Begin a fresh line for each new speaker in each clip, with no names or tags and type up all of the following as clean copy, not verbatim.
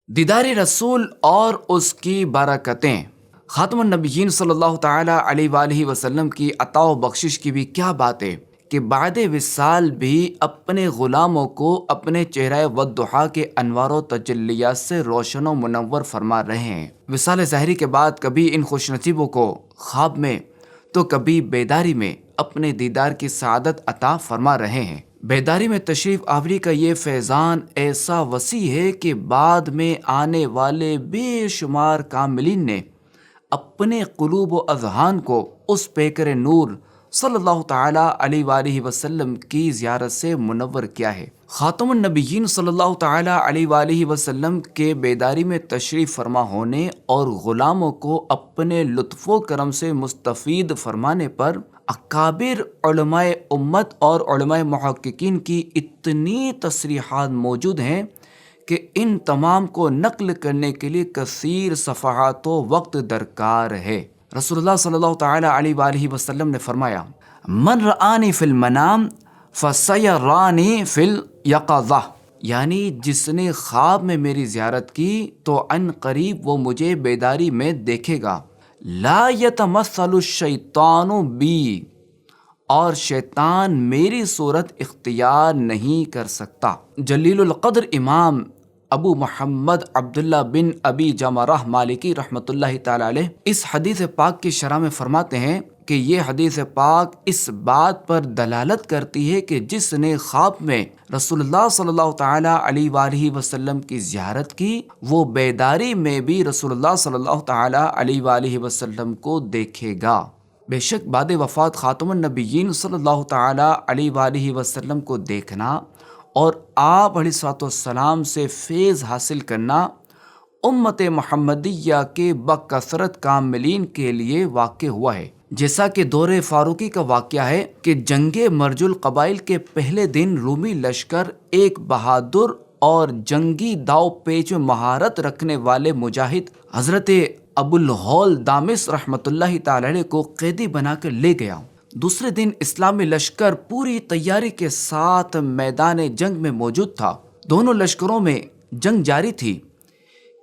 دیدار رسول اور اس کی برکتیں۔ خاتم النبیین صلی اللہ تعالیٰ علیہ وآلہ وسلم کی عطا و بخشش کی بھی کیا بات ہے کہ بعد وصال بھی اپنے غلاموں کو اپنے چہرہ والضحیٰ کے انوار و تجلیات سے روشن و منور فرما رہے ہیں۔ وصال ظاہری کے بعد کبھی ان خوش نصیبوں کو خواب میں تو کبھی بیداری میں اپنے دیدار کی سعادت عطا فرما رہے ہیں۔ بیداری میں تشریف آوری کا یہ فیضان ایسا وسیع ہے کہ بعد میں آنے والے بے شمار کاملین نے اپنے قلوب و اذہان کو اس پیکر نور صلی اللہ تعالیٰ علیہ وآلہ وسلم کی زیارت سے منور کیا ہے۔ خاتم النبیین صلی اللہ تعالیٰ علیہ وآلہ وسلم کے بیداری میں تشریف فرما ہونے اور غلاموں کو اپنے لطف و کرم سے مستفید فرمانے پر اکابر علماء امت اور علماء محققین کی اتنی تصریحات موجود ہیں کہ ان تمام کو نقل کرنے کے لیے کثیر صفحات و وقت درکار ہے۔ رسول اللہ صلی اللہ تعالیٰ علیہ وآلہ وسلم نے فرمایا، من رآنی فی المنام فسیرانی فی الیقظہ، یعنی جس نے خواب میں میری زیارت کی تو عن قریب وہ مجھے بیداری میں دیکھے گا۔ لا یتمثل الشیطان بی، اور شیطان میری صورت اختیار نہیں کر سکتا۔ جلیل القدر امام ابو محمد عبداللہ بن ابی جمرہ مالکی رحمۃ اللہ تعالی علیہ اس حدیث پاک کی شرح میں فرماتے ہیں کہ یہ حدیث پاک اس بات پر دلالت کرتی ہے کہ جس نے خواب میں رسول اللہ صلی اللہ تعالیٰ علیہ وآلہ وسلم کی زیارت کی وہ بیداری میں بھی رسول اللہ صلی اللہ تعالیٰ علیہ وآلہ وسلم کو دیکھے گا۔ بے شک بعد وفات خاتم النبیین صلی اللہ تعالیٰ علیہ وآلہ وسلم کو دیکھنا اور آپ علیہ الصلوۃ والسلام سے فیض حاصل کرنا امت محمدیہ کے بکثرت کاملین کے لیے واقع ہوا ہے، جیسا کہ دور فاروقی کا واقعہ ہے کہ جنگ مرج القبائل کے پہلے دن رومی لشکر ایک بہادر اور جنگی داؤ پیچ میں مہارت رکھنے والے مجاہد حضرت ابو الہول دامس رحمۃ اللہ تعالی علیہ کو قیدی بنا کر لے گیا۔ دوسرے دن اسلامی لشکر پوری تیاری کے ساتھ میدان جنگ میں موجود تھا۔ دونوں لشکروں میں جنگ جاری تھی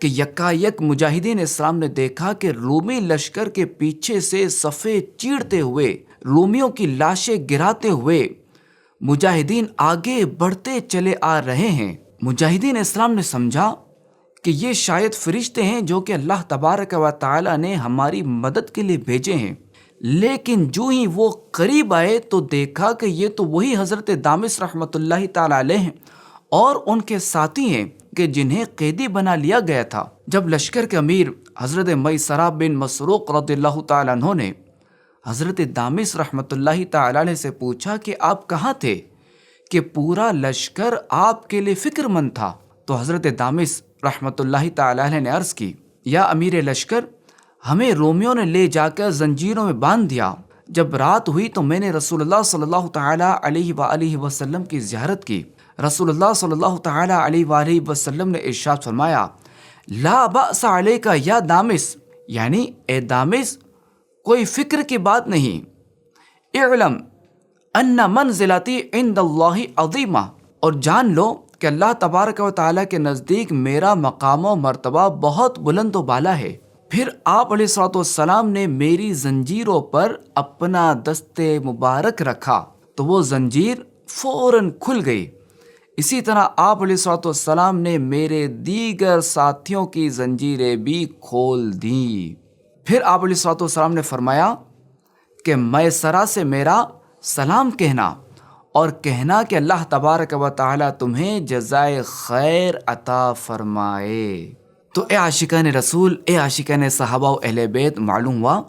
کہ یکایک مجاہدین اسلام نے دیکھا کہ رومی لشکر کے پیچھے سے صفیں چیرتے ہوئے رومیوں کی لاشیں گراتے ہوئے مجاہدین آگے بڑھتے چلے آ رہے ہیں۔ مجاہدین اسلام نے سمجھا کہ یہ شاید فرشتے ہیں جو کہ اللہ تبارک و تعالی نے ہماری مدد کے لیے بھیجے ہیں، لیکن جو ہی وہ قریب آئے تو دیکھا کہ یہ تو وہی حضرت دامس رحمۃ اللہ تعالی علیہ ہیں اور ان کے ساتھی ہیں کہ جنہیں قیدی بنا لیا گیا تھا۔ جب لشکر کے امیر حضرت میسرہ بن مسروق رضی اللہ تعالیٰ عنہ نے حضرت دامس رحمۃ اللہ تعالی علیہ سے پوچھا کہ آپ کہاں تھے کہ پورا لشکر آپ کے لیے فکر مند تھا، تو حضرت دامس رحمۃ اللہ تعالی علیہ نے عرض کی، یا امیر لشکر، ہمیں رومیوں نے لے جا کر زنجیروں میں باندھ دیا۔ جب رات ہوئی تو میں نے رسول اللہ صلی اللہ تعالیٰ علیہ وآلہ وسلم کی زیارت کی۔ رسول اللہ صلی اللہ تعالیٰ علیہ وآلہ وسلم نے ارشاد فرمایا، لا بأس علیک یا دامس، یعنی اے دامس کوئی فکر کی بات نہیں، اعلم ان منزلتی عند اللہ عظیمہ، اور جان لو کہ اللہ تبارک و تعالیٰ کے نزدیک میرا مقام و مرتبہ بہت بلند و بالا ہے۔ پھر آپ علیہ الصلوۃ والسلام نے میری زنجیروں پر اپنا دست مبارک رکھا تو وہ زنجیر فوراً کھل گئی۔ اسی طرح آپ علیہ الصلوۃ والسلام نے میرے دیگر ساتھیوں کی زنجیریں بھی کھول دیں۔ پھر آپ علیہ الصلوۃ والسلام نے فرمایا کہ میسرہ سے میرا سلام کہنا اور کہنا کہ اللہ تبارک و تعالیٰ تمہیں جزائے خیر عطا فرمائے۔ تو اے عاشقان رسول، اے عاشقان صحابہ و اہل بیت، معلوم ہوا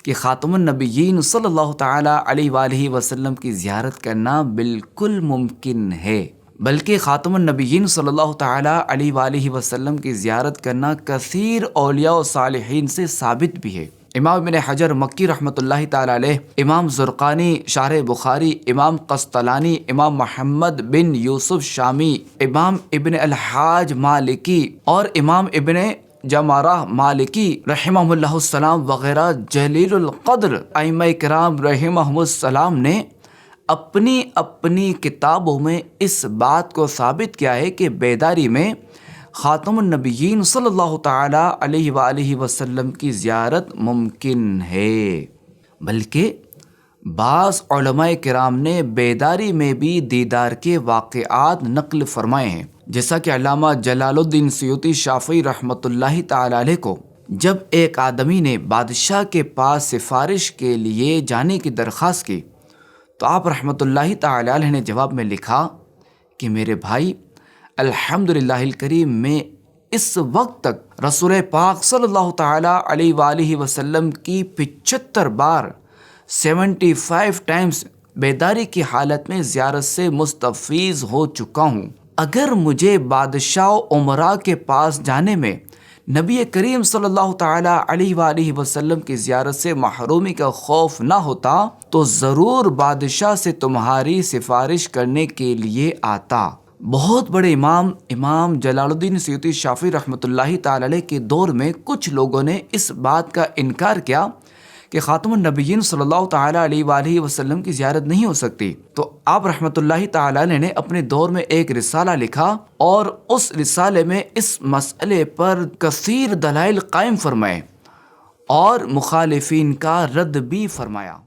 کہ خاتم النبیین صلی اللہ تعالیٰ علیہ وآلہ وسلم کی زیارت کرنا بالکل ممکن ہے، بلکہ خاتم النبیین صلی اللہ تعالیٰ علیہ وآلہ وسلم کی زیارت کرنا کثیر اولیاء و صالحین سے ثابت بھی ہے۔ امام ابن حجر مکی رحمۃ اللہ تعالی علیہ، امام زرقانی شارح بخاری، امام قسطلانی، امام محمد بن یوسف شامی، امام ابن الحاج مالکی اور امام ابن جمرہ مالکی رحمہ اللہ السلام وغیرہ جلیل القدر ائمہ کرام رحمہ السلام نے اپنی اپنی کتابوں میں اس بات کو ثابت کیا ہے کہ بیداری میں خاتم النبیین صلی اللہ تعالی علیہ وآلہ وسلم کی زیارت ممکن ہے، بلکہ بعض علماء کرام نے بیداری میں بھی دیدار کے واقعات نقل فرمائے ہیں، جیسا کہ علامہ جلال الدین سیوطی شافعی رحمۃ اللہ تعالی علیہ کو جب ایک آدمی نے بادشاہ کے پاس سفارش کے لیے جانے کی درخواست کی تو آپ رحمۃ اللہ تعالی علیہ نے جواب میں لکھا کہ میرے بھائی، الحمدللہ الکریم، میں اس وقت تک رسول پاک صلی اللہ تعالی علیہ وآلہ وسلم کی 75 بار 75 ٹائمز بیداری کی حالت میں زیارت سے مستفیض ہو چکا ہوں۔ اگر مجھے بادشاہ و عمراء کے پاس جانے میں نبی کریم صلی اللہ تعالی علیہ وآلہ وسلم کی زیارت سے محرومی کا خوف نہ ہوتا تو ضرور بادشاہ سے تمہاری سفارش کرنے کے لیے آتا۔ بہت بڑے امام جلال الدین سیوطی شافعی رحمۃ اللہ تعالی علیہ کے دور میں کچھ لوگوں نے اس بات کا انکار کیا کہ خاتم النبیین صلی اللہ تعالی علیہ وآلہ وسلم کی زیارت نہیں ہو سکتی، تو آپ رحمۃ اللہ تعالی علیہ نے اپنے دور میں ایک رسالہ لکھا اور اس رسالے میں اس مسئلے پر کثیر دلائل قائم فرمائے اور مخالفین کا رد بھی فرمایا۔